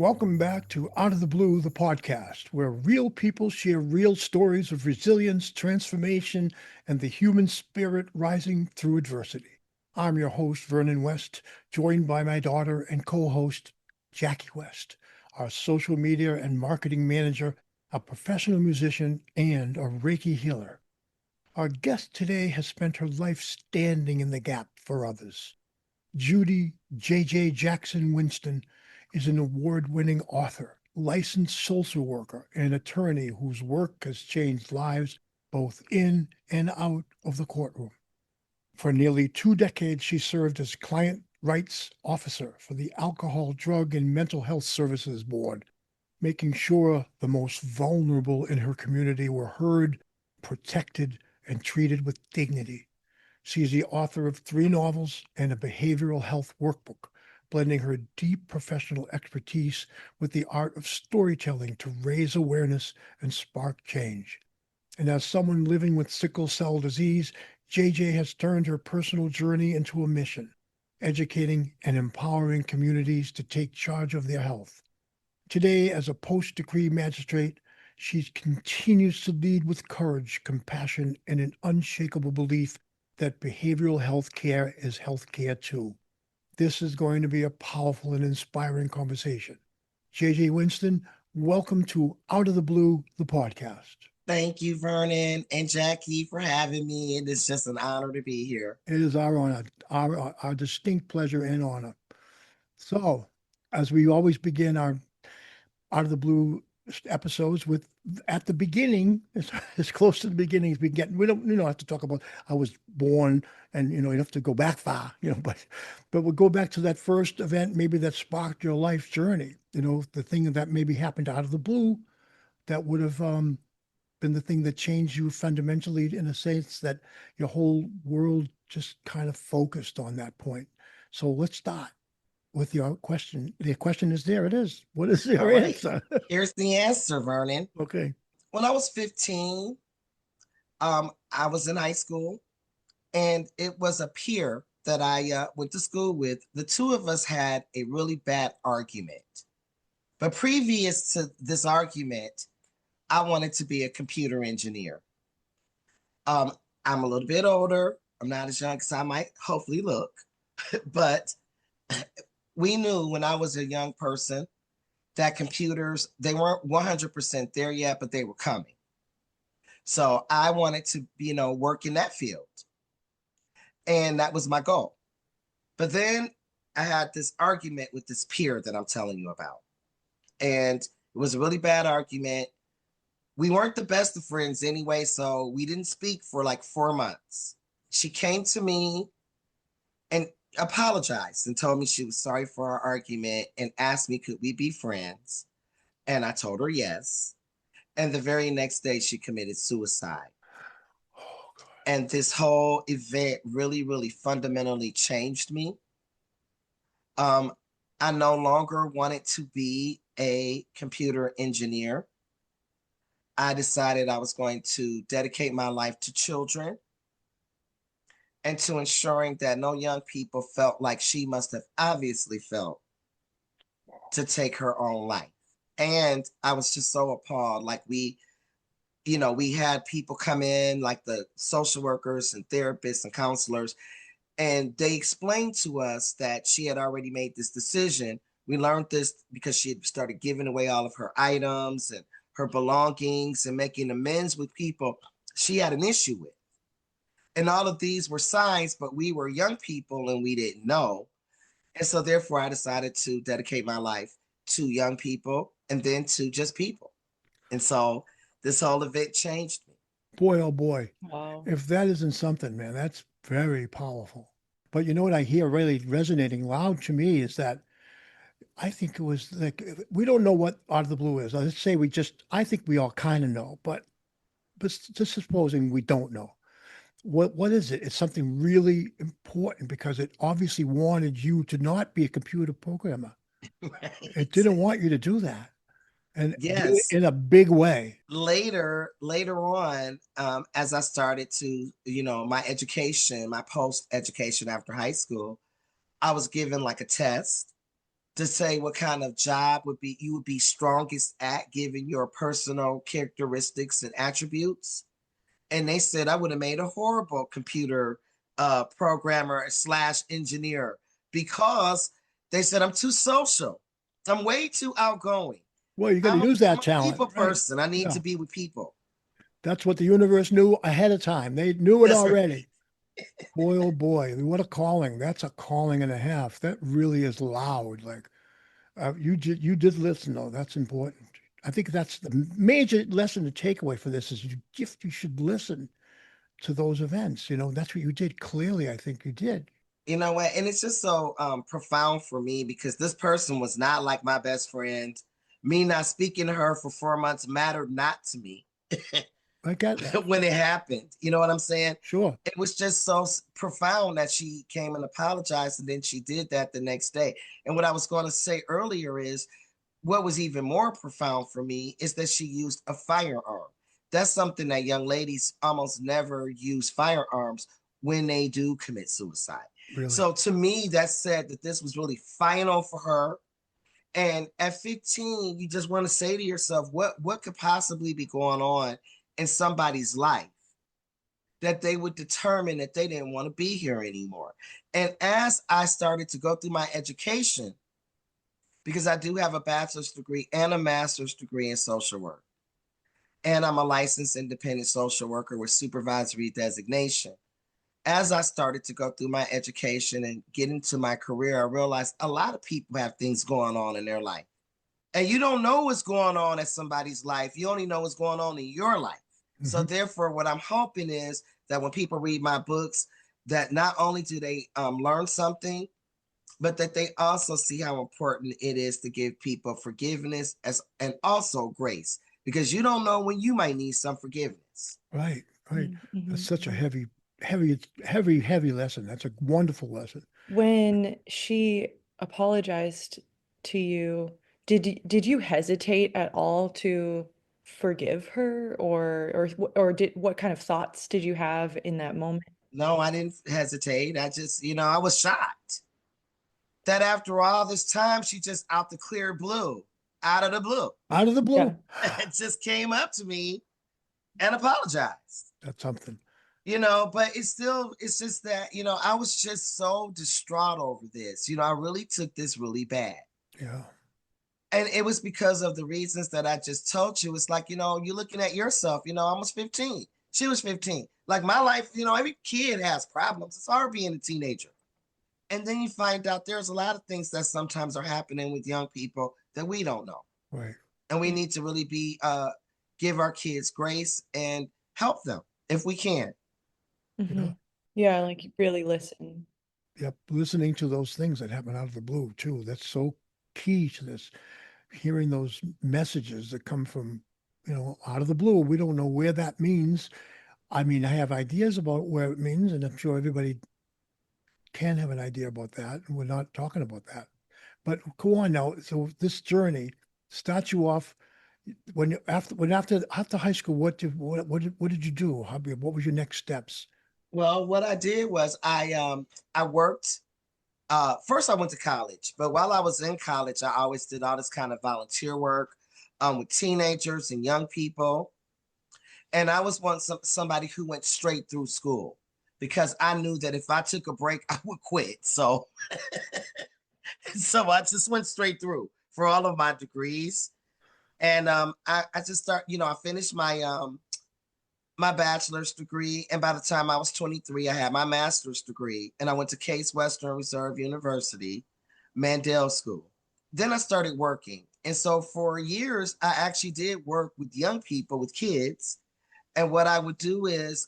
Welcome back to Out of the Blue, the podcast, where real people share real stories of resilience, transformation, and the human spirit rising through adversity. I'm your host, Vernon West, joined by my daughter and co host, Jackie West, our social media and marketing manager, a professional musician, and a Reiki healer. Our guest today has spent her life standing in the gap for others. Judy J.J. Jackson Winston is an award-winning author, licensed social worker, and attorney whose work has changed lives both in and out of the courtroom. For nearly 2 decades, she served as client rights officer for the Alcohol, Drug, and Mental Health Services Board, making sure the most vulnerable in her community were heard, protected, and treated with dignity. She is the author of 3 novels and a behavioral health workbook, blending her deep professional expertise with the art of storytelling to raise awareness and spark change. And as someone living with sickle cell disease, JJ has turned her personal journey into a mission, educating and empowering communities to take charge of their health. Today, as a post-decree magistrate, she continues to lead with courage, compassion, and an unshakable belief that behavioral health care is health care too. This is going to be a powerful and inspiring conversation. JJ Winston, welcome to Out of the Blue, the podcast. Thank you, Vernon and Jackie, for having me. And it's just an honor to be here. It is our honor, our distinct pleasure and honor. So, as we always begin our Out of the Blue episodes with at the beginning, as close to the beginning as we get. We don't have to talk about I was born and you have to go back far, but we'll go back to that first event maybe that sparked your life journey. The thing that maybe happened out of the blue that would have been the thing that changed you fundamentally in a sense that your whole world just kind of focused on that point. So let's start with your question. The question is there. It is. What is your answer? Here's the answer, Vernon. Okay. When I was 15, I was in high school, and it was a peer that I went to school with. The two of us had a really bad argument. But previous to this argument, I wanted to be a computer engineer. I'm a little bit older. I'm not as young as I might hopefully look, but we knew when I was a young person that computers, they weren't 100% there yet, but they were coming. So I wanted to, work in that field. And that was my goal. But then I had this argument with this peer that I'm telling you about. And it was a really bad argument. We weren't the best of friends anyway, so we didn't speak for like 4 months. She came to me and apologized and told me she was sorry for our argument and asked me, could we be friends? And I told her yes. And the very next day, she committed suicide. Oh, God. And this whole event really, really fundamentally changed me. I no longer wanted to be a computer engineer. I decided I was going to dedicate my life to children and to ensuring that no young people felt like she must have obviously felt to take her own life. And I was just so appalled. Like we had people come in, like the social workers and therapists and counselors, and they explained to us that she had already made this decision. We learned this because she had started giving away all of her items and her belongings and making amends with people she had an issue with. And all of these were signs, but we were young people and we didn't know. And so therefore I decided to dedicate my life to young people and then to just people. And so this whole event changed me. Boy, oh boy. Wow. If that isn't something, man, that's very powerful. But you know what I hear really resonating loud to me is that I think it was like we don't know what out of the blue is. Let's say I think we all kind of know, but just supposing we don't know. What is it? It's something really important because it obviously wanted you to not be a computer programmer. Right. It didn't want you to do that. And Yes. in a big way. Later on, as I started to, my education, my post education after high school, I was given like a test to say what kind of job you would be strongest at given your personal characteristics and attributes. And they said I would have made a horrible computer programmer slash engineer because they said I'm too social. I'm way too outgoing. Well, you got to I'm use I'm that a talent, people right? person. I need Yeah. to be with people. That's what the universe knew ahead of time. They knew it That's right. already. Boy, oh boy, what a calling. That's a calling and a half. That really is loud. Like you did listen though. That's important. I think that's the major lesson to take away for this is you should listen to those events. That's what you did. Clearly, I think you did. You know what? And it's just so profound for me because this person was not like my best friend. Me not speaking to her for 4 months mattered not to me I get that. when it happened. You know what I'm saying? Sure. It was just so profound that she came and apologized, and then she did that the next day. And what I was going to say earlier is what was even more profound for me is that she used a firearm. That's something that young ladies almost never use firearms when they do commit suicide. Really. So to me, that said that this was really final for her. And at 15, you just want to say to yourself, what could possibly be going on in somebody's life that they would determine that they didn't want to be here anymore. And as I started to go through my education, because I do have a bachelor's degree and a master's degree in social work, and I'm a licensed independent social worker with supervisory designation. As I started to go through my education and get into my career, I realized a lot of people have things going on in their life. And you don't know what's going on in somebody's life. You only know what's going on in your life. So Hmm. therefore, what I'm hoping is that when people read my books, that not only do they learn something, but that they also see how important it is to give people forgiveness and also grace, because you don't know when you might need some forgiveness. Right. Right. That's Mhm. such a heavy, heavy, heavy, heavy lesson. That's a wonderful lesson. When she apologized to you, did you hesitate at all to forgive her, or did what kind of thoughts did you have in that moment? No, I didn't hesitate. I just, I was shocked that after all this time, she just out the clear blue, out of the blue, Out of the blue. Yeah. it just came up to me and apologized. That's something. But it's just that, I was just so distraught over this. I really took this really bad. Yeah. And it was because of the reasons that I just told you. It's like, you're looking at yourself, I was 15. She was 15. Like my life, every kid has problems. It's hard being a teenager. And then you find out there's a lot of things that sometimes are happening with young people that we don't know. Right. And we need to really give our kids grace and help them if we can. Yeah. Yeah, like really listen. Yep. Listening to those things that happen out of the blue too. That's so key to this. Hearing those messages that come from, out of the blue. We don't know where that means. I mean, I have ideas about where it means, and I'm sure everybody can have an idea about that. And we're not talking about that. But go on now. So this journey starts you off after high school. What did you do? What was your next steps? Well, what I did was I worked. First, I went to college, but while I was in college, I always did all this kind of volunteer work with teenagers and young people. And I was somebody who went straight through school because I knew that if I took a break, I would quit. So, so I just went straight through for all of my degrees. And I just I finished my bachelor's degree. And by the time I was 23, I had my master's degree. And I went to Case Western Reserve University, Mandel School. Then I started working. And so for years, I actually did work with young people, with kids. And what I would do is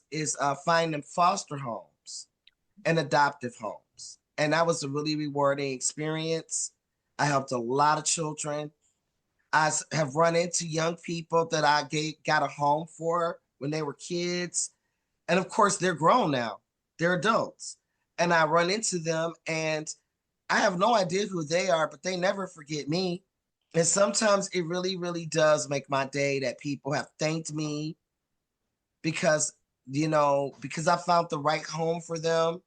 find them foster homes and adoptive homes. And that was a really rewarding experience. I helped a lot of children. I have run into young people that got a home for when they were kids. And of course, they're grown now, they're adults. And I run into them and I have no idea who they are, but they never forget me. And sometimes it really, really does make my day that people have thanked me because, because I found the right home for them.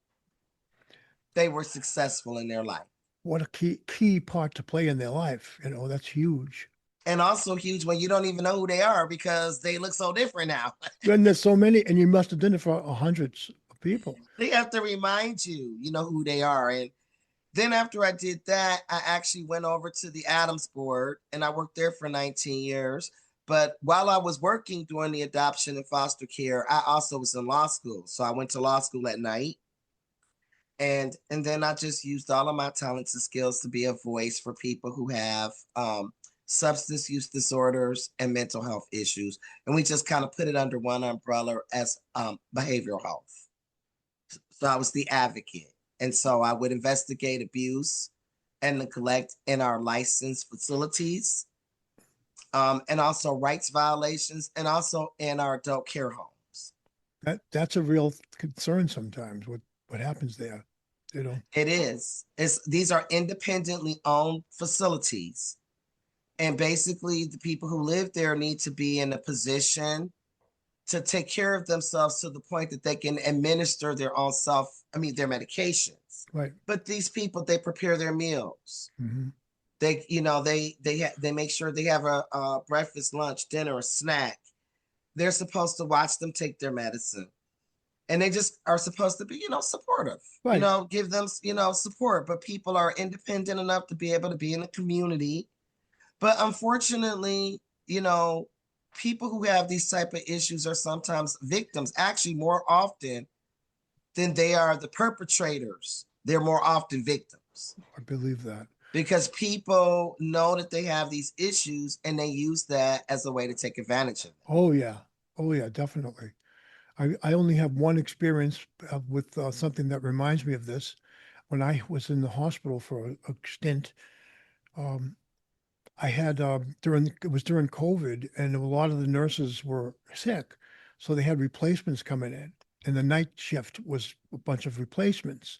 They were successful in their life. what a key part to play in their life. You know, that's huge. And also huge when you don't even know who they are because they look so different now. And there's so many, and you must have done it for hundreds of people. They have to remind you, you know, who they are. And then after I did that, I actually went over to the Adams Board and I worked there for 19 years. But while I was working doing the adoption and foster care, I also was in law school. So I went to law school at night. And then I just used all of my talents and skills to be a voice for people who have substance use disorders and mental health issues. And we just kind of put it under one umbrella as behavioral health. So I was the advocate. And so I would investigate abuse and neglect in our licensed facilities, and also rights violations, and also in our adult care homes. That's a real concern sometimes. What happens there? You know, It is. These are independently owned facilities, and basically the people who live there need to be in a position to take care of themselves to the point that they can administer their own their medications. right? But these people, they prepare their meals. Hmm. They, you know, they make sure they have a breakfast, lunch, dinner, a snack. They're supposed to watch them take their medicine, and they just are supposed to be, you know, supportive. You Right. know, give them, you know, support. But people are independent enough to be able to be in the community. But unfortunately, you know, people who have these type of issues are sometimes victims. Actually, more often than they are the perpetrators, they're more often victims. I believe that. Because people know that they have these issues and they use that as a way to take advantage of them. Oh yeah. Oh yeah, definitely. I only have one experience with something that reminds me of this. When I was in the hospital for a stint, um, I had it was during COVID, and a lot of the nurses were sick, so they had replacements coming in, and the night shift was a bunch of replacements,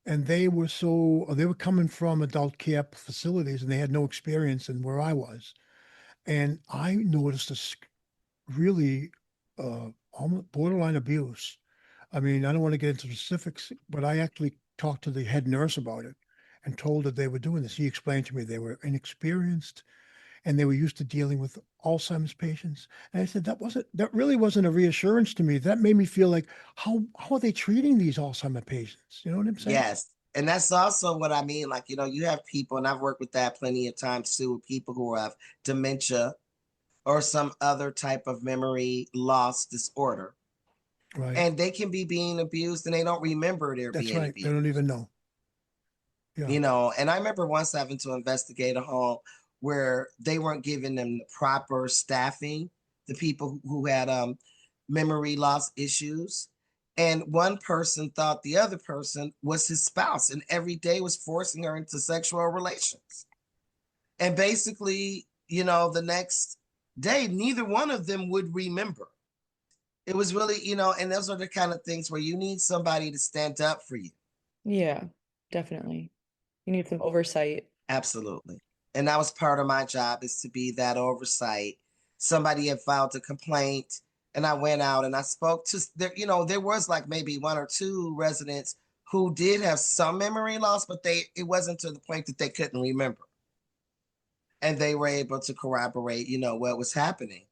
and they were coming from adult care facilities, and they had no experience in where I was, and I noticed this really almost borderline abuse. I mean, I don't want to get into specifics, but I actually talked to the head nurse about it and told her they were doing this. He explained to me they were inexperienced and they were used to dealing with Alzheimer's patients. And I said that really wasn't a reassurance to me. That made me feel like how are they treating these Alzheimer patients? You know what I'm saying? Yes. And that's also what I mean. Like, you know, you have people, and I've worked with that plenty of times too, with people who have dementia or some other type of memory loss disorder. Right. And they can be being abused and they don't remember they're That's being right. They abused. don't even know. Yeah. You know, and I remember once having to investigate a home where they weren't giving them the proper staffing, the people who had memory loss issues. And one person thought the other person was his spouse and every day was forcing her into sexual relations. And basically, you know, the next day, neither one of them would remember. It was really, you know, and those are the kind of things where you need somebody to stand up for you. Yeah, definitely. You need some oversight. Absolutely. And that was part of my job, is to be that oversight. Somebody had filed a complaint and I went out and I spoke to there, you know, there was like maybe one or two residents who did have some memory loss, but it wasn't to the point that they couldn't remember. And they were able to corroborate, you know, what was happening.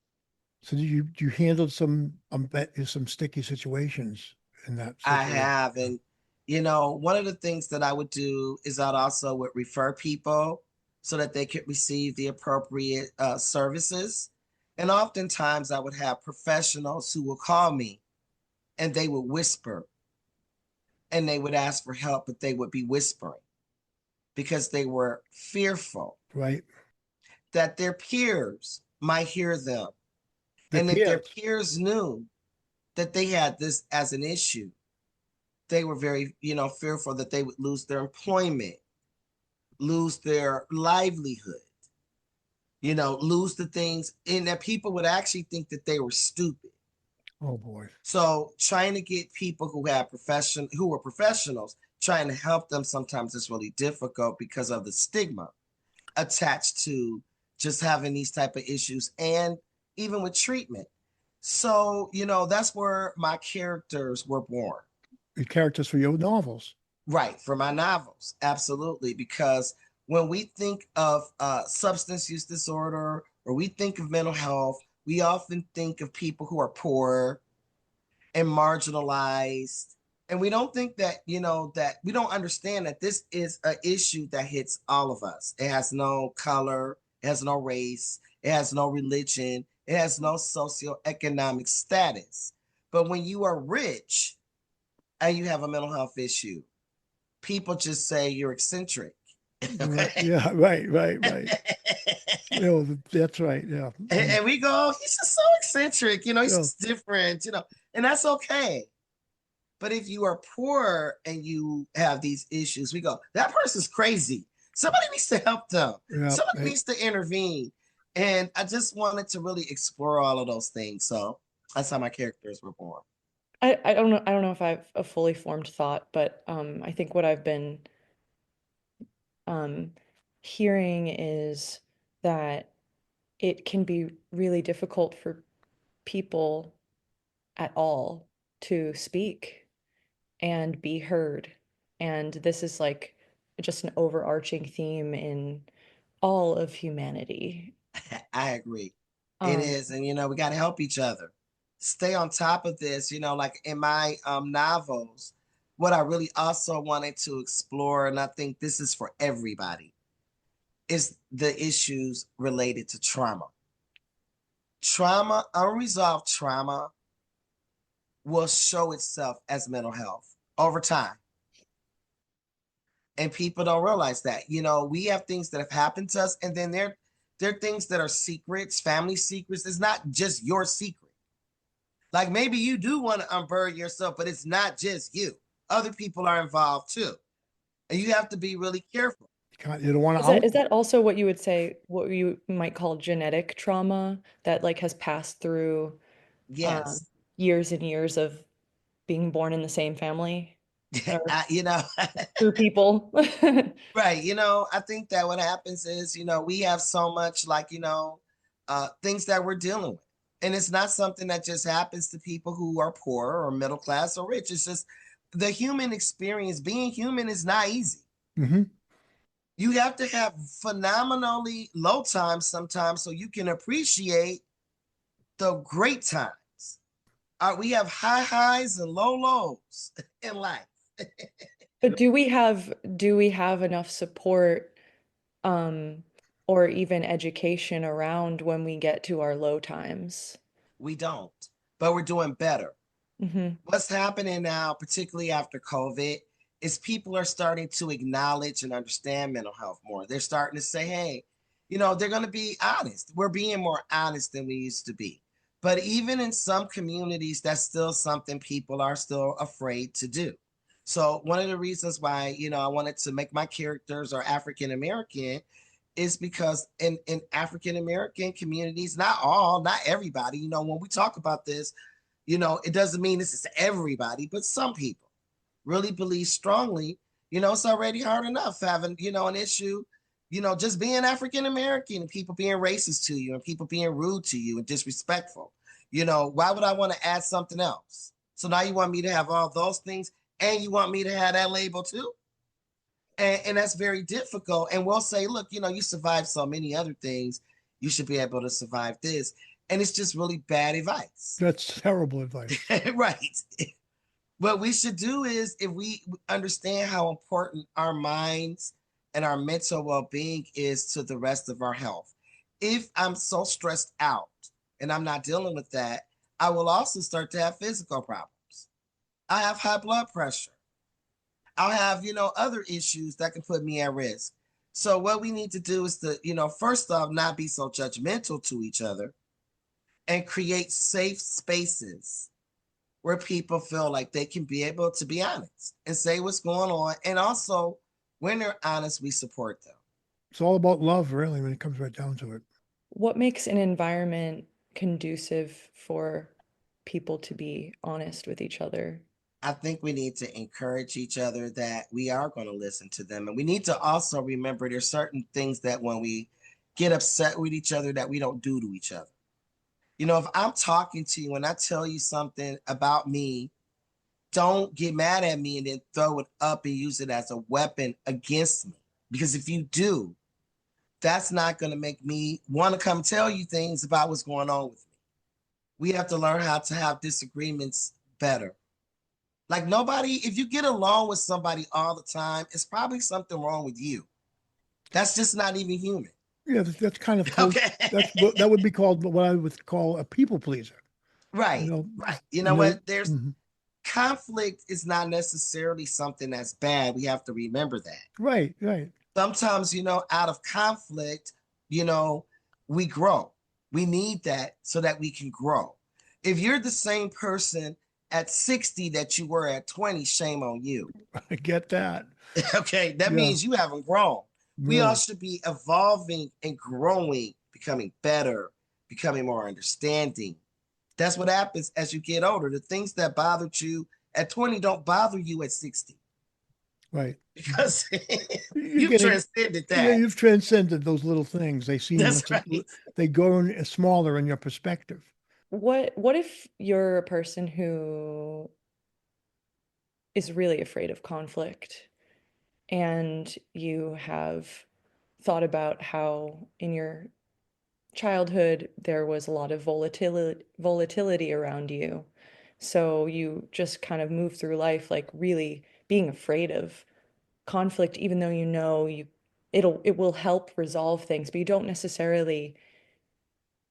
So you handled some bet you some sticky situations in that I situation. have. And, you know, one of the things that I would do is I'd also would refer people so that they could receive the appropriate services. And oftentimes I would have professionals who would call me and they would whisper and they would ask for help, but they would be whispering because they were fearful Right. that their peers might hear them. The And if their peers. peers knew that they had this as an issue, they were very, you know, fearful that they would lose their employment, lose their livelihood, you know, lose the things, and that people would actually think that they were stupid. Oh boy. So trying to get people who were professionals, trying to help them sometimes is really difficult because of the stigma attached to just having these type of issues and even with treatment. So, you know, that's where my characters were born. The characters for your novels. Right, for my novels, absolutely. Because when we think of substance use disorder or we think of mental health, we often think of people who are poor and marginalized. And we don't think that, that we don't understand that this is an issue that hits all of us. It has no color, it has no race, it has no religion, it has no socioeconomic status. But when you are rich and you have a mental health issue, people just say you're eccentric. Right. Yeah. Right. Right. Right. That's right. Yeah. And we go, "Oh, he's just so eccentric, he's Yeah. just different, and that's okay. But if you are poor and you have these issues, we go, that person's crazy. Somebody needs to help them. Yeah. Somebody needs to intervene. And I just wanted to really explore all of those things. So that's how my characters were born. I don't know if I have a fully formed thought, but I think what I've been um, hearing is that it can be really difficult for people at all to speak and be heard. And this is like just an overarching theme in all of humanity. I agree. It Um, is. And, we got to help each other. Stay on top of this, like in my novels, what I really also wanted to explore, and I think this is for everybody, is the issues related to trauma. Trauma, unresolved trauma will show itself as mental health over time. And people don't realize that. We have things that have happened to us, and then there are things that are secrets, family secrets. It's not just your secret. Like maybe you do want to unbury yourself, but it's not just you. Other people are involved too. And you have to be really careful. You don't want to is out. that also what you would say, what you might call genetic trauma that like has passed through um, Yes. years and years of being born in the same family or I, you know, through people? right. I think that what happens is, we have so much like, things that we're dealing with. And it's not something that just happens to people who are poor or middle class or rich. It's just the human experience. Being human is not easy. Hmm. You have to have phenomenally low times sometimes so you can appreciate the great times. We have high highs and low lows in life. But do we have enough support um or even education around when we get to our low times? We don't, but we're doing better. Hmm. What's happening now, particularly after COVID, is people are starting to acknowledge and understand mental health more. They're starting to say, hey, they're going to be honest. We're being more honest than we used to be. But even in some communities, that's still something people are still afraid to do. So one of the reasons why, I wanted to make my characters are African American is because in African American communities, not all, not everybody, when we talk about this, it doesn't mean this is everybody, but some people really believe strongly, it's already hard enough having, an issue, just being African American and people being racist to you and people being rude to you and disrespectful. Why would I want to add something else? So now you want me to have all those things and you want me to have that label too? And that's very difficult. And we'll say, look, you survived so many other things. You should be able to survive this. And it's just really bad advice. That's terrible advice. Right. What we should do is if we understand how important our minds and our mental well-being is to the rest of our health. If I'm so stressed out and I'm not dealing with that, I will also start to have physical problems. I have high blood pressure. I'll have, other issues that can put me at risk. So what we need to do is to, first off, not be so judgmental to each other and create safe spaces where people feel like they can be able to be honest and say what's going on. And also, when they're honest, we support them. It's all about love, really, when it comes right down to it. What makes an environment conducive for people to be honest with each other? I think we need to encourage each other that we are going to listen to them. And we need to also remember there's certain things that when we get upset with each other that we don't do to each other. If I'm talking to you and I tell you something about me don't get mad at me and then throw it up and use it as a weapon against me. Because if you do, that's not going to make me want to come tell you things about what's going on with me. We have to learn how to have disagreements better. Like nobody, if you get along with somebody all the time, it's probably something wrong with you. That's just not even human. Yeah, that's kind of close. Okay. That would be called what I would call a people pleaser. Right. Right. You know what? There's conflict is not necessarily something that's bad. We have to remember that. Right. Sometimes, out of conflict, we grow. We need that so that we can grow. If you're the same person at 60 that you were at 20, shame on you. I get that. Okay, that means you haven't grown. We all Really. should be evolving and growing, becoming better, becoming more understanding. That's what happens as you get older. The things that bothered you at 20 don't bother you at 60 Right. because You're you've transcended Yeah, that. you've transcended those little things. They seem That's right. they go in smaller in your perspective. What if you're a person who is really afraid of conflict and you have thought about how in your childhood there was a lot of volatility around you. So you just kind of move through life like really being afraid of conflict, even though you know it will help resolve things, but you don't necessarily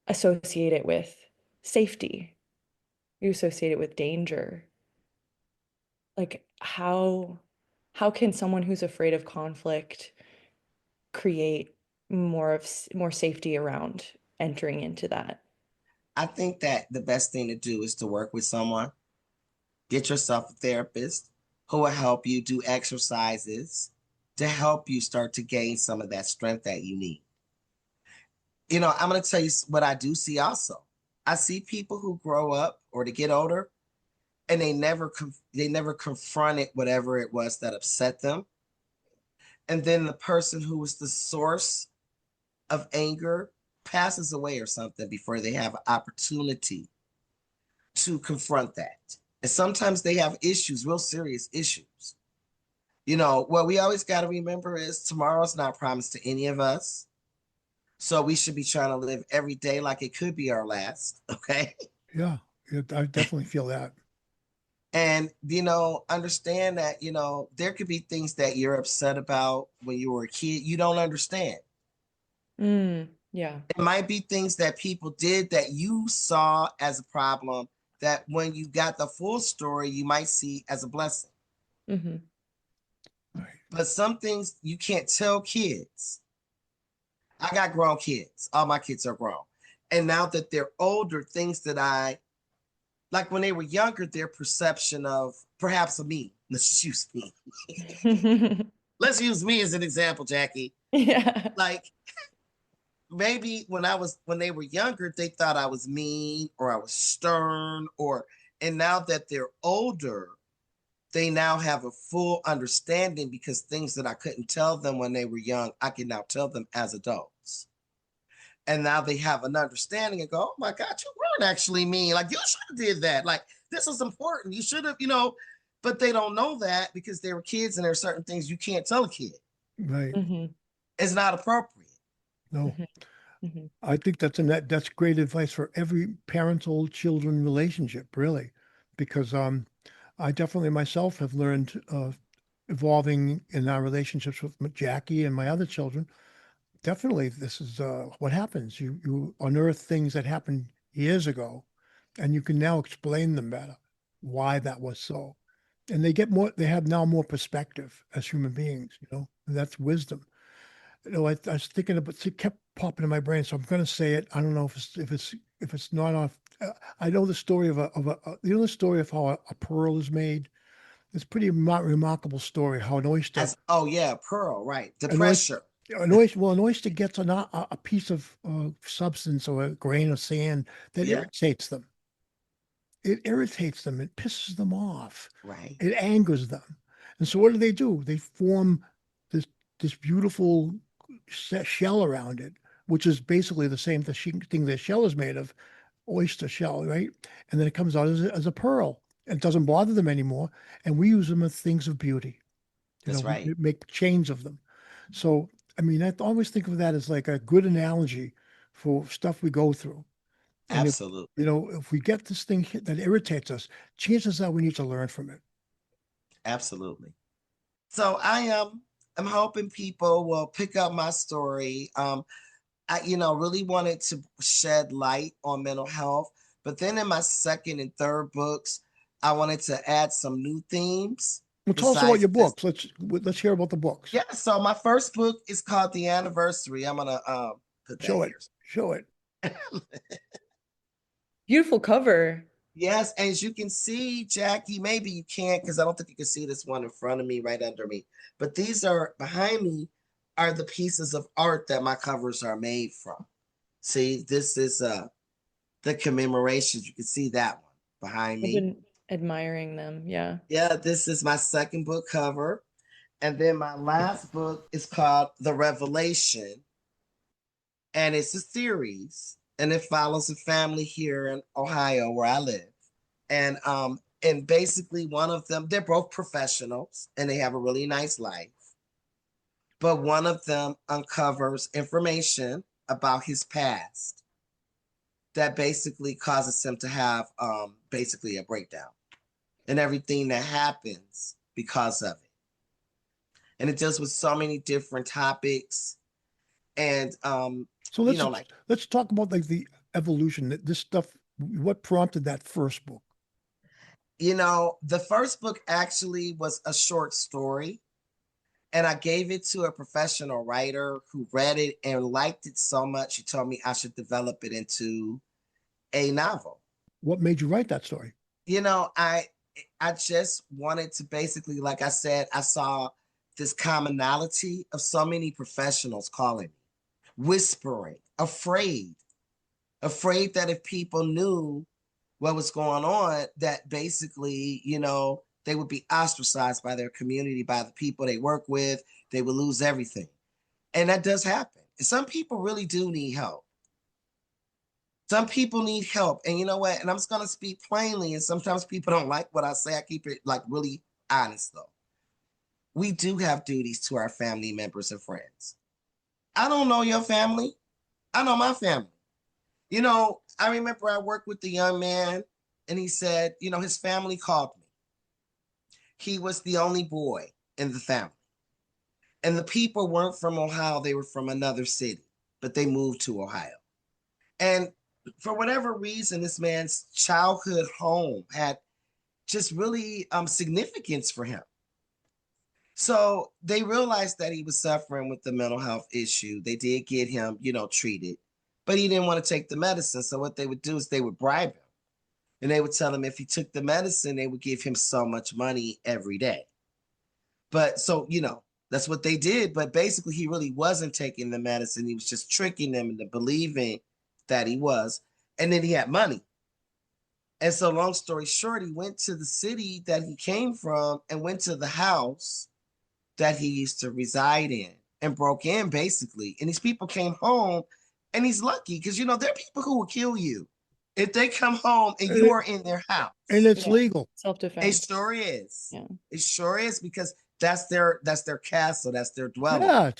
associate it with safety. You associate it with danger. Like how can someone who's afraid of conflict create more safety around entering into that? I think that the best thing to do is to work with someone. Get yourself a therapist who will help you do exercises to help you start to gain some of that strength that you need. I'm going to tell you what I do see also. I see people who grow up or to get older and they never confronted whatever it was that upset them. And then the person who was the source of anger passes away or something before they have an opportunity to confront that. And sometimes they have issues, real serious issues. What we always got to remember is tomorrow's not promised to any of us. So we should be trying to live every day like it could be our last. Okay. Yeah, I definitely feel that. And, understand that, there could be things that you're upset about when you were a kid. You don't understand. Yeah. It might be things that people did that you saw as a problem that when you got the full story, you might see as a blessing. Mm-hmm. Right. But some things you can't tell kids. I got grown kids. All my kids are grown. And now that they're older, things that I like when they were younger, their perception of perhaps of me. Let's just use me. Let's use me as an example, Jackie. Yeah. Like maybe when they were younger, they thought I was mean or I was stern and now that they're older, they now have a full understanding because things that I couldn't tell them when they were young, I can now tell them as adults. And now they have an understanding and go, oh my God, you weren't actually mean. Like you should have did that. Like this is important. You should have, but they don't know that because they were kids and there are certain things you can't tell a kid. Right. Mm-hmm. It's not appropriate. No. Mm-hmm. I think that's great advice for every parental-children relationship, really, because I definitely myself have learned evolving in our relationships with Jackie and my other children. Definitely, this is what happens. You unearth things that happened years ago, and you can now explain them better, why that was so. And they have now more perspective as human beings, and that's wisdom. I was thinking about it kept popping in my brain, so I'm going to say it. I don't know if it's not off. I know the story the story of how a pearl is made. It's a pretty remarkable story how an oyster, Oh yeah, pearl, right? The an oyster, pressure. an oyster gets a piece of substance or a grain of sand that Yeah, irritates them. It irritates them. It pisses them off. right. It angers them. And so what do? They form this beautiful shell around it, which is basically the same thing the shell is made of, oyster shell, right? And then it comes out as a pearl. It doesn't bother them anymore, and we use them as things of beauty. That's We right. make chains of them. So, I mean, I always think of that as like a good analogy for stuff we go through. And if, Absolutely. if we get this thing that irritates us, chances are we need to learn from it. Absolutely. So I'm hoping people will pick up my story. I really wanted to shed light on mental health, but then in my second and third books, I wanted to add some new themes Well, tell us about besides your this. books. Let's hear about the books. Yeah, so my first book is called The Anniversary. I'm gonna put that Show it. here. Show it. Beautiful cover. Yes, as you can see, Jackie, maybe you can't because I don't think you can see this one in front of me, right under me. But these are behind me are the pieces of art that my covers are made from. See, this is the commemorations. You can see that one behind I've me. been admiring them. Yeah. Yeah, this is my second book cover. And then my last book is called The Revelation. And it's a series. And it follows a family here in Ohio where I live. And basically one of them, they're both professionals and they have a really nice life. But one of them uncovers information about his past that basically causes him to have basically a breakdown and everything that happens because of it. And it deals with so many different topics. And So let's talk about like the evolution. This stuff. What prompted that first book? The first book actually was a short story. And I gave it to a professional writer who read it and liked it so much, he told me I should develop it into a novel. What made you write that story? I just wanted to basically, like I said, I saw this commonality of so many professionals calling me, whispering, afraid that if people knew what was going on, that basically, they would be ostracized by their community, by the people they work with. They would lose everything. And that does happen. And some people really do need help. Some people need help. And you know what? And I'm just going to speak plainly. And sometimes people don't like what I say. I keep it like really honest though. We do have duties to our family members and friends. I don't know your family. I know my family. I remember I worked with the young man and he said, his family called me. He was the only boy in the family. And the people weren't from Ohio. They were from another city, but they moved to Ohio. And for whatever reason, this man's childhood home had just really significance for him. So they realized that he was suffering with the mental health issue. They did get him, treated, but he didn't want to take the medicine. So what they would do is they would bribe him. And they would tell him if he took the medicine, they would give him so much money every day. But so, that's what they did. But basically, he really wasn't taking the medicine. He was just tricking them into believing that he was. And then he had money. And so, long story short, he went to the city that he came from and went to the house that he used to reside in and broke in, basically. And these people came home, and he's lucky because, there are people who will kill you if they come home and you are in their house. And it's Yeah. legal. It Self-defense. sure is. Yeah. It sure is because that's their castle, that's their dwelling. Yeah.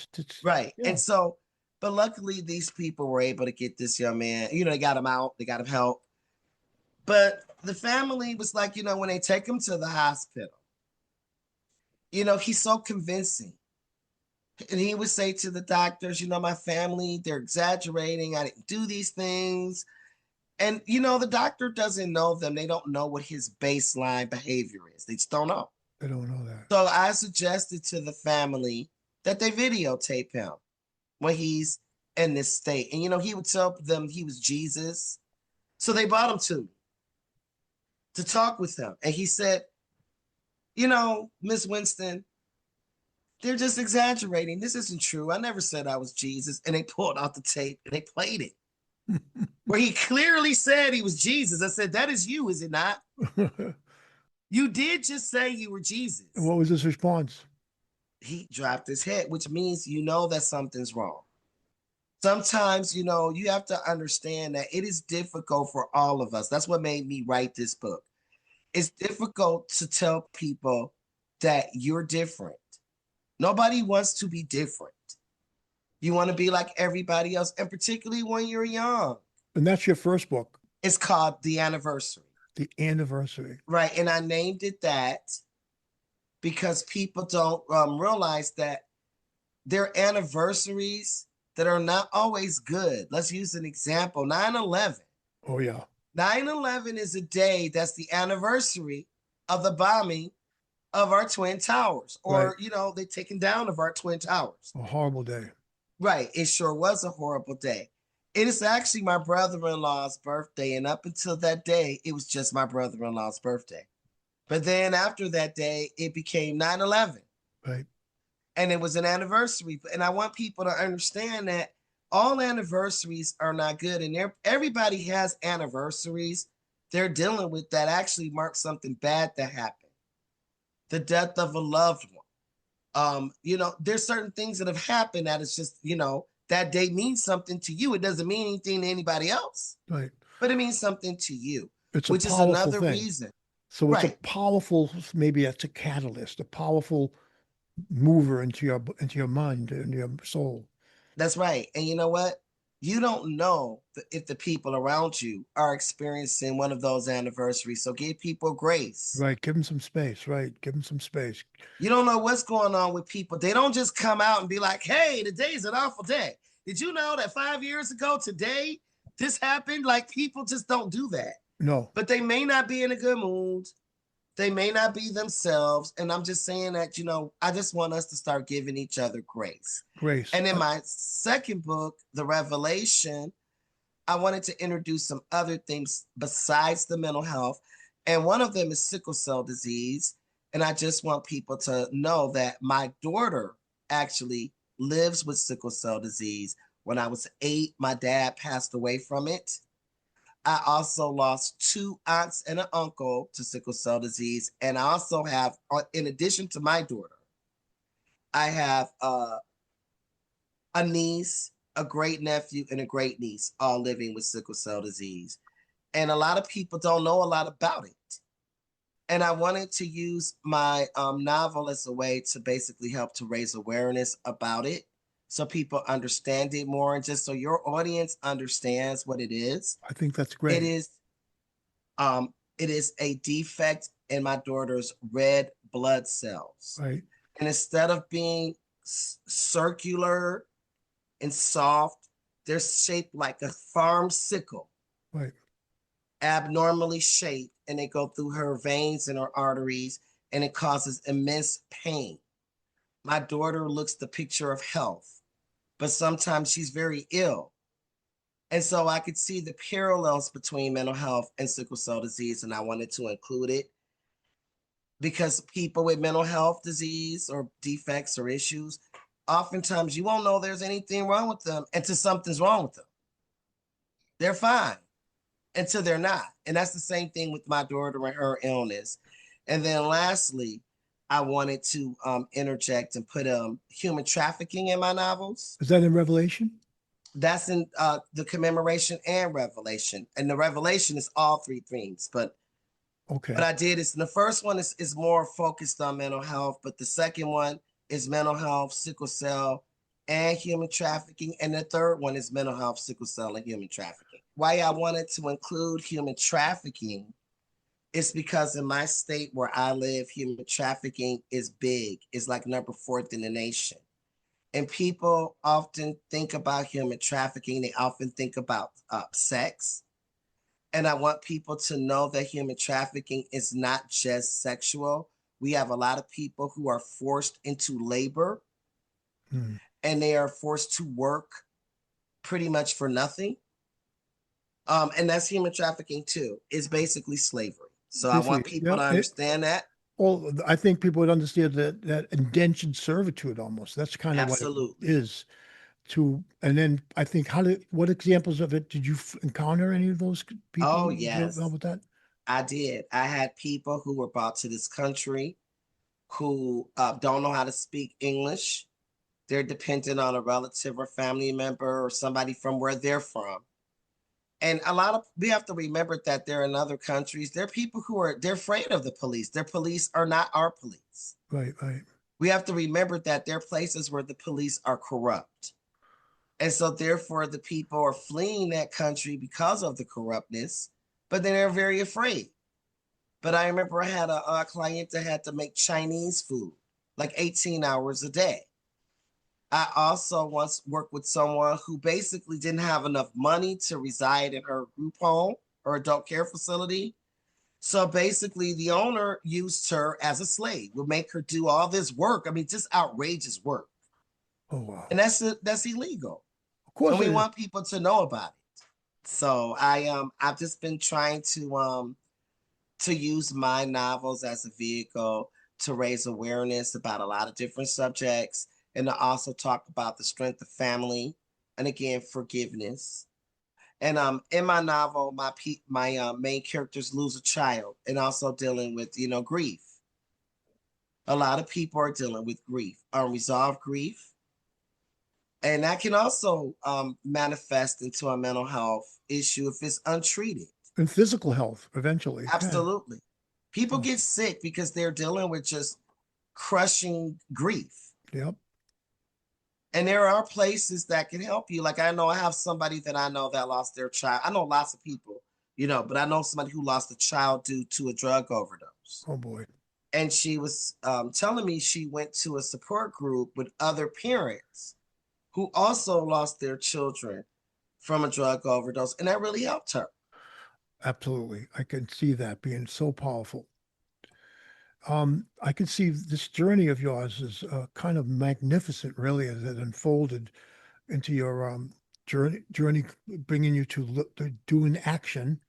Right. Yeah. And so, but luckily these people were able to get this young man, they got him out, they got him help. But the family was like, when they take him to the hospital, he's so convincing. And he would say to the doctors, my family, they're exaggerating. I didn't do these things. And, the doctor doesn't know them. They don't know what his baseline behavior is. They just don't know. I don't know that. So I suggested to the family that they videotape him when he's in this state. And, he would tell them he was Jesus. So they brought him to me to talk with him. And he said, Miss Winston, they're just exaggerating. This isn't true. I never said I was Jesus. And they pulled out the tape and they played it. Where he clearly said he was Jesus. I said, that is you, is it not? You did just say you were Jesus. And what was his response? He dropped his head, which means that something's wrong. Sometimes, you have to understand that it is difficult for all of us. That's what made me write this book. It's difficult to tell people that you're different. Nobody wants to be different. You want to be like everybody else, and particularly when you're young. And that's your first book, It's called The Anniversary. The Anniversary. Right. And I named it that because people don't realize that there are anniversaries that are not always good. Let's use an example 9/11. Oh, yeah. 9/11 is a day that's the anniversary of the bombing of our Twin Towers, or, Right. they taken down of our Twin Towers. A horrible day. Right. It sure was a horrible day. It is actually my brother-in-law's birthday. And up until that day, it was just my brother-in-law's birthday. But then after that day, it became 9/11. Right. And it was an anniversary. And I want people to understand that all anniversaries are not good. And everybody has anniversaries they're dealing with that actually mark something bad that happened. The death of a loved one. There's certain things that have happened that it's just, that day means something to you. It doesn't mean anything to anybody else, Right. but it means something to you, It's a which is powerful another thing. reason. So it's a Right. powerful, maybe it's a catalyst, a powerful mover into your mind and your soul. That's right. And you know what? You don't know if the people around you are experiencing one of those anniversaries. So give people grace. Right. Give them some space. Right. Give them some space. You don't know what's going on with people. They don't just come out and be like, hey, today's an awful day. Did you know that 5 years ago today, this happened? Like, people just don't do that. No. But they may not be in a good mood. They may not be themselves. And I'm just saying that, I just want us to start giving each other grace. Grace. And in my second book, The Revelation, I wanted to introduce some other things besides the mental health. And one of them is sickle cell disease. And I just want people to know that my daughter actually lives with sickle cell disease. When I was 8, my dad passed away from it. I also lost 2 aunts and an uncle to sickle cell disease. And I also have, in addition to my daughter, I have a niece, a great nephew, and a great niece, all living with sickle cell disease. And a lot of people don't know a lot about it. And I wanted to use my novel as a way to basically help to raise awareness about it, so people understand it more, and just so your audience understands what it is. I think that's It great. is it is a defect in my daughter's red blood cells. Right. And instead of being circular and soft, they're shaped like a farm sickle, Right. abnormally shaped, and they go through her veins and her arteries, and it causes immense pain. My daughter looks the picture of health, but sometimes she's very ill. And so I could see the parallels between mental health and sickle cell disease, and I wanted to include it because people with mental health disease or defects or issues, oftentimes you won't know there's anything wrong with them until something's wrong with them. They're fine until they're not. And that's the same thing with my daughter and her illness. And then lastly, I wanted to interject and put human trafficking in my novels. Is that in Revelation? That's in the Commemoration and Revelation. And the Revelation is all 3 themes. But Okay. what I did is, the first one is more focused on mental health, but the second one is mental health, sickle cell, and human trafficking. And the third one is mental health, sickle cell, and human trafficking. Why I wanted to include human trafficking is because in my state where I live, human trafficking is big. It's like number 4th in the nation. And people often think about human trafficking. They often think about sex. And I want people to know that human trafficking is not just sexual. We have a lot of people who are forced into labor, and they are forced to work pretty much for nothing. And that's human trafficking too. It's basically slavery. So I want people to understand that. Well, I think people would understand that indentured servitude almost. That's kind of what it Absolutely. is. And then I think what examples of it did you encounter any of those people? Oh, Did you yes, know about that? I did. I had people who were brought to this country who don't know how to speak English. They're dependent on a relative or family member or somebody from where they're from. And we have to remember that there are in other countries, there are people they're afraid of the police. Their police are not our police. Right, right. We have to remember that there are places where the police are corrupt. And so therefore the people are fleeing that country because of the corruptness, but then they're very afraid. But I remember I had a client that had to make Chinese food like 18 hours a day. I also once worked with someone who basically didn't have enough money to reside in her group home or adult care facility. So basically, the owner used her as a slave, would make her do all this work. I mean, just outrageous work. Oh, wow. And that's illegal. Of course And we it is. want people to know about it. So I've just been trying to use my novels as a vehicle to raise awareness about a lot of different subjects, and to also talk about the strength of family, and again, forgiveness. And in my novel, my main characters lose a child, and also dealing with grief. A lot of people are dealing with grief, unresolved grief, and that can also manifest into a mental health issue if it's untreated. And physical health eventually. Yeah. Absolutely. People Oh. get sick because they're dealing with just crushing grief. Yep. And there are places that can help you. Like I know I have somebody that I know that lost their child. I know lots of people, but I know somebody who lost a child due to a drug overdose. Oh, boy. And she was telling me she went to a support group with other parents who also lost their children from a drug overdose. And that really helped her. Absolutely. I can see that being so powerful. I can see this journey of yours is kind of magnificent, really, as it unfolded into your journey, bringing you to do an action.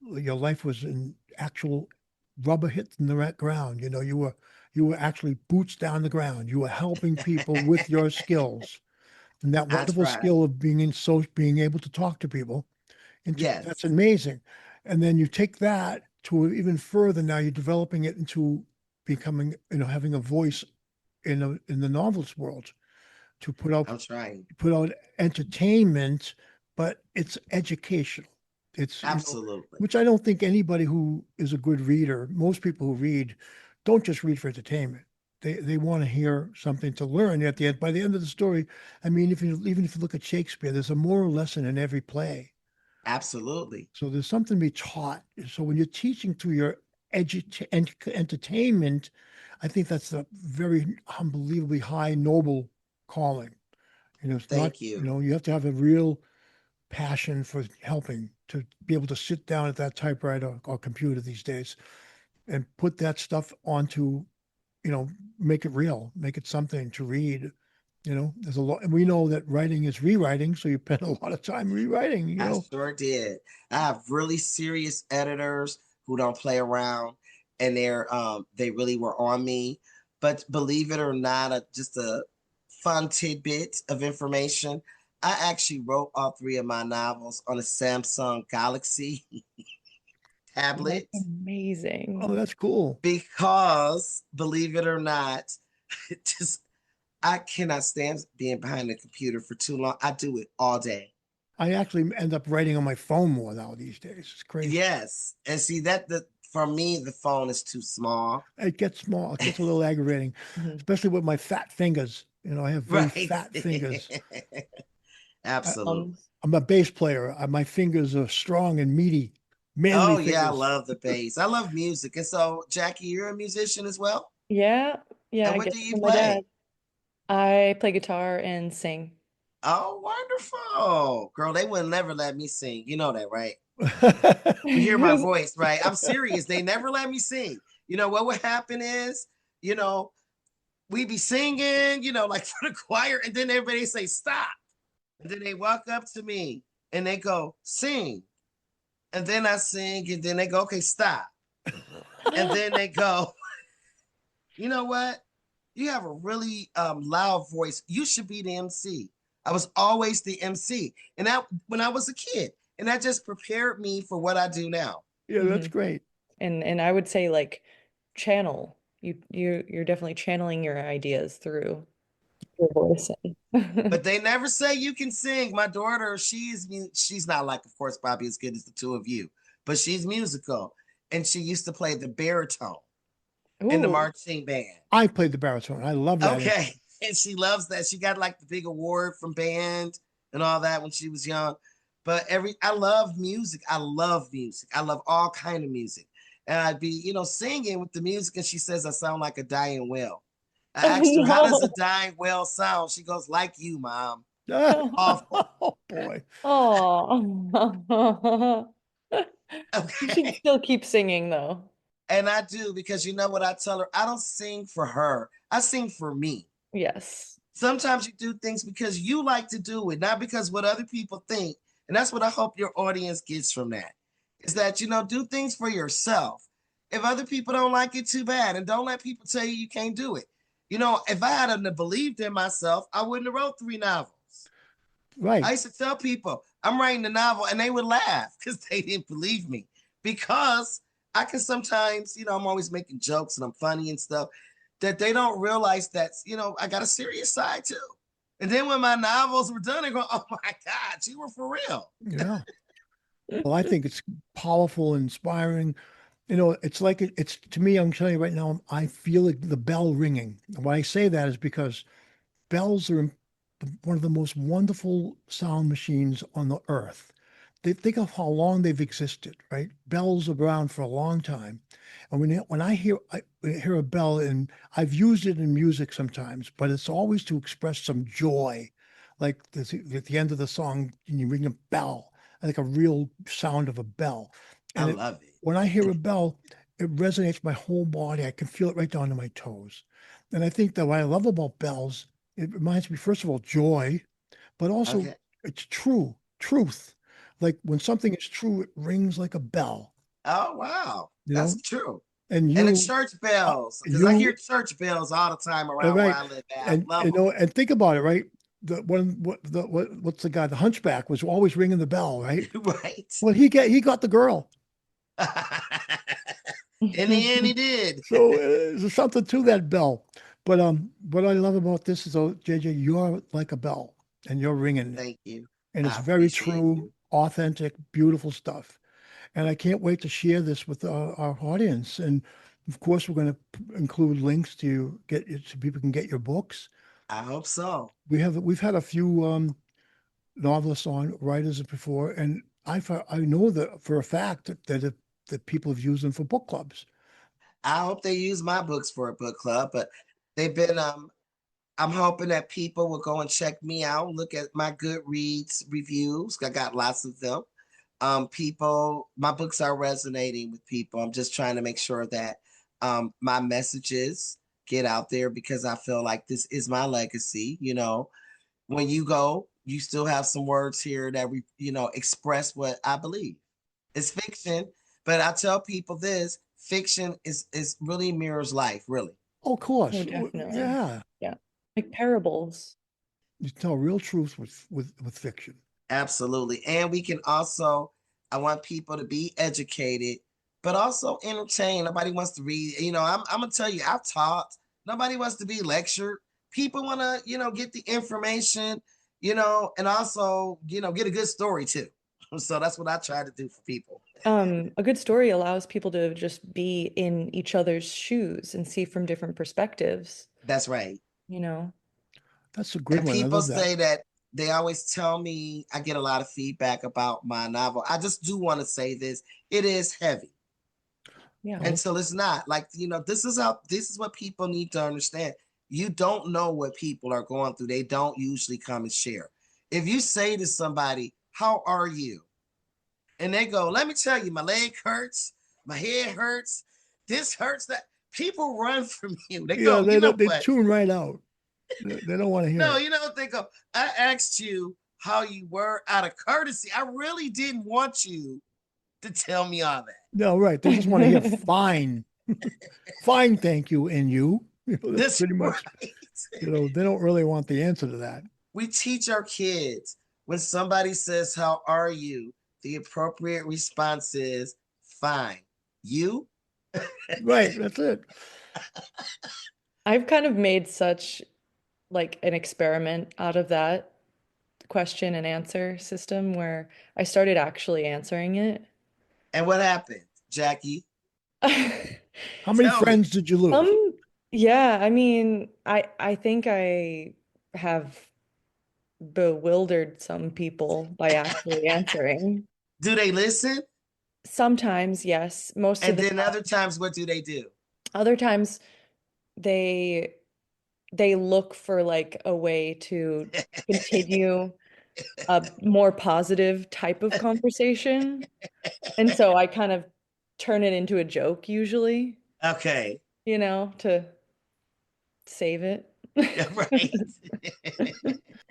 Your life was in actual rubber hits in the ground. You were actually boots down the ground. You were helping people with your skills, and that I wonderful tried. skill of being able to talk to people. And that's Yes, amazing. And then you take that to even further. Now you're developing it into becoming, having a voice in the novelist world to I'm trying. put out entertainment, but it's educational. It's, Absolutely. which I don't think anybody who is a good reader, most people who read, don't just read for entertainment. They want to hear something to learn at the end. By the end of the story, I mean, even if you look at Shakespeare, there's a moral lesson in every play. Absolutely. So there's something to be taught. So when you're teaching through your entertainment, I think that's a very unbelievably high, noble calling. It's not, Thank you. you have to have a real passion for helping to be able to sit down at that typewriter or computer these days and put that stuff onto, make it real, make it something to read. There's a lot, and we know that writing is rewriting, so you spend a lot of time rewriting. I sure did. I have really serious editors who don't play around, and they really were on me. But believe it or not, just a fun tidbit of information. I actually wrote all three of my novels on a Samsung Galaxy That's tablet amazing. Oh, that's cool. because, believe it or not, just I cannot stand being behind the computer for too long. I do it all day. I actually end up writing on my phone more now these days. It's crazy. Yes, and see for me the phone is too small. It gets small. It gets a little aggravating, Mhm. especially with my fat fingers. I have very Right. fat fingers. I, Absolutely. I'm a bass player. My fingers are strong and meaty, manly Oh yeah, I fingers. love the bass. I love music. And so Jackie, you're a musician as well? Yeah, yeah, And I what get do it you from my dad. play? I play guitar and sing. Oh, wonderful. Girl, they would never let me sing. You know that, right? You hear my voice, right? I'm serious. They never let me sing. What would happen is, you know, we be singing, like for the choir, and then everybody say stop. And then they walk up to me and they go, sing. And then I sing, and then they go, okay, stop. And then they go, you know what? You have a really loud voice. You should be the MC. I was always the MC. And that when I was a kid. And that just prepared me for what I do now. Yeah, that's Mhm. great. And I would say channel. You're definitely channeling your ideas through. your voice in. But they never say you can sing. My daughter, she's not like, of course, Bobby as good as the two of you, but she's musical, and she used to play the baritone in the Ooh. marching band. I played the baritone. I love that Okay, instrument. and she loves that. She got like the big award from band and all that when she was young. But I love music. I love music. I love all kind of music, and I'd be, singing with the music, and she says I sound like a dying whale. I Oh asked her, how does a no. dying whale sound? She goes, like you, mom. Awful. Oh boy. Oh. You should Okay. still keep singing though. And I do, because you know what I tell her? I don't sing for her. I sing for me. Yes. Sometimes you do things because you like to do it, not because what other people think. And that's what I hope your audience gets from that. Is that, do things for yourself. If other people don't like it, too bad. And don't let people tell you can't do it. If I hadn't believed in myself, I wouldn't have wrote 3 novels. Right. I used to tell people I'm writing a novel, and they would laugh because they didn't believe me. Because I can sometimes, I'm always making jokes and I'm funny and stuff, that they don't realize that, I got a serious side too. And then when my novels were done, they go, oh my God, you were for real. Yeah. Well, I think it's powerful, inspiring. It's like it's to me, I'm telling you right now, I feel like the bell ringing. And why I say that is because bells are one of the most wonderful sound machines on the earth. They think of how long they've existed, right? Bells are around for a long time. And when I hear a bell, and I've used it in music sometimes, but it's always to express some joy. Like at the end of the song, you ring a bell, like a real sound of a bell. I And love when I hear a bell, it resonates my whole body. I can feel it right down to my toes. And I think that what I love about bells, it reminds me, first of all, joy, but it. also Okay. it's truth. Like when something is true, it rings like a bell, Oh, wow. you That's know? true. And And the you, church bells, because I hear you, church bells all the time around where right. I live at. I And, love them. and think about it, right? What's the guy? The hunchback was always ringing the bell, right? Right. Well, he got the girl. In the end, he did. So there's something to that bell. But what I love about this is, oh, JJ, you're like a bell and you're ringing it. Thank you. And it's I very appreciate true, you. authentic, beautiful stuff. And I can't wait to share this with our audience. And of course, we're going to include links to get it so people can get your books. I hope so. We've had a few novelists on, writers before, and I know that for a fact that people have used them for book clubs. I hope they use my books for a book club, but they've been I'm hoping that people will go and check me out, look at my Goodreads reviews. I got lots of them. My books are resonating with people. I'm just trying to make sure that my messages get out there, because I feel like this is my legacy. When you go, you still have some words here that express what I believe. It's fiction, but I tell people this: fiction is really mirrors life, really. Oh, of Oh, course. definitely. Yeah. Yeah. Like parables. You tell real truth with fiction. Absolutely. And we can also, I want people to be educated, but also entertained. Nobody wants to read. I'm gonna tell you, I've taught. Nobody wants to be lectured. People want to, get the information, and also, get a good story too. So that's what I try to do for people. A good story allows people to just be in each other's shoes and see from different perspectives, That's right. you know? That's a good And one. I people love that. say that they always tell me, I get a lot of feedback about my novel. I just do want to say this: it is heavy Yeah. Oh, until it's not. Like, this is what people need to understand. You don't know what people are going through. They don't usually come and share. If you say to somebody, how are you? And they go, let me tell you, my leg hurts, my head hurts, this hurts, that, people run from you. They yeah, go, you know they what? tune right out. They don't want to hear No, it. you know what they go, I asked you how you were out of courtesy. I really didn't want you to tell me all that. No, right. They just want to hear fine, fine, thank you, and you. That's That's pretty much, right. they don't really want the answer to that. We teach our kids, when somebody says, how are you? The appropriate response is fine. You? Right. That's it. I've kind of made such like an experiment out of that question and answer system where I started actually answering it. And what happened, Jackie? How many Tell me. friends did you lose? Yeah, I mean, I think I have bewildered some people by actually answering. Do they listen? Sometimes, yes. Most of And the then other times, what do they do? other times they they look for like a way to continue a more positive type of conversation. And so I kind of turn it into a joke usually, Okay. to save it. Yeah, right.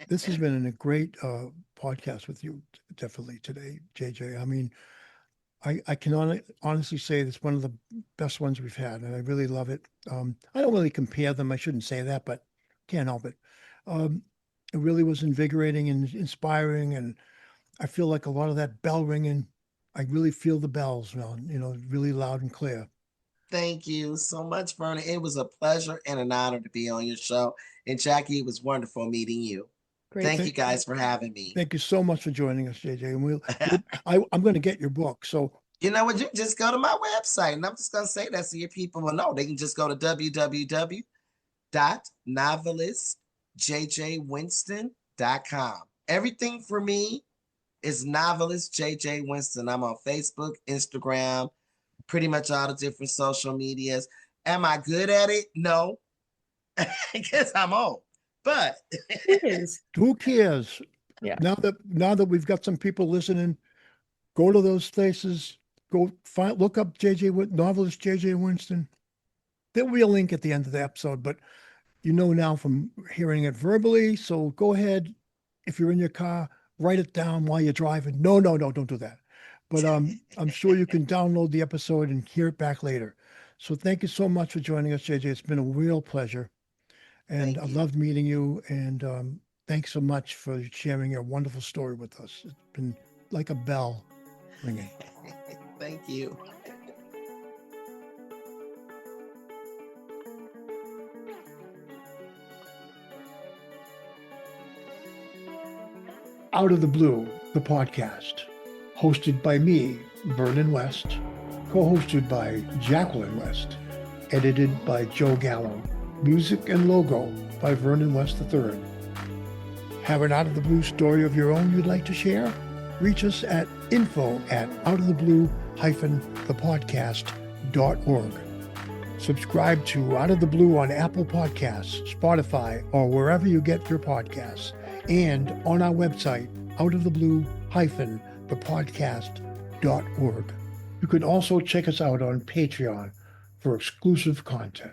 This has been a great podcast with you, definitely today, JJ. I mean, I can honestly say it's one of the best ones we've had, and I really love it. I don't really compare them. I shouldn't say that, but can't help it. Um, it really was invigorating and inspiring, and I feel like a lot of that bell ringing. I really feel the bells now, really loud and clear. Thank you so much, Verna. It was a pleasure and an honor to be on your show. And Jackie, it was wonderful meeting you. Great. Thank you Thank, guys for having me. thank you so much for joining us, JJ. And I'm going to get your book. So You know what? You just go to my website, and I'm just going to say that so your people will know. They can just go to www.novelistjjwinston.com. Everything for me is Novelist JJ Winston. I'm on Facebook, Instagram, pretty much all the different social medias. Am I good at it? No, because I'm old. But It is. who cares? Yeah. Now that we've got some people listening, go to those places. Look up novelist JJ Winston. There'll be a link at the end of the episode, but now from hearing it verbally. So go ahead, if you're in your car, write it down while you're driving. No, don't do that. But I'm sure you can download the episode and hear it back later. So thank you so much for joining us, JJ. It's been a real pleasure, and thank I you. loved meeting you. And thanks so much for sharing your wonderful story with us. It's been like a bell ringing. Thank you. Out of the Blue, the podcast, hosted by me, Vernon West, co-hosted by Jacqueline West, edited by Joe Gallo, music and logo by Vernon West III. Have an Out of the Blue story of your own you'd like to share? Reach us at info@outoftheblue-thepodcast.org. Subscribe to Out of the Blue on Apple Podcasts, Spotify, or wherever you get your podcasts, and on our website, outoftheblue-thepodcast.org. You can also check us out on Patreon for exclusive content.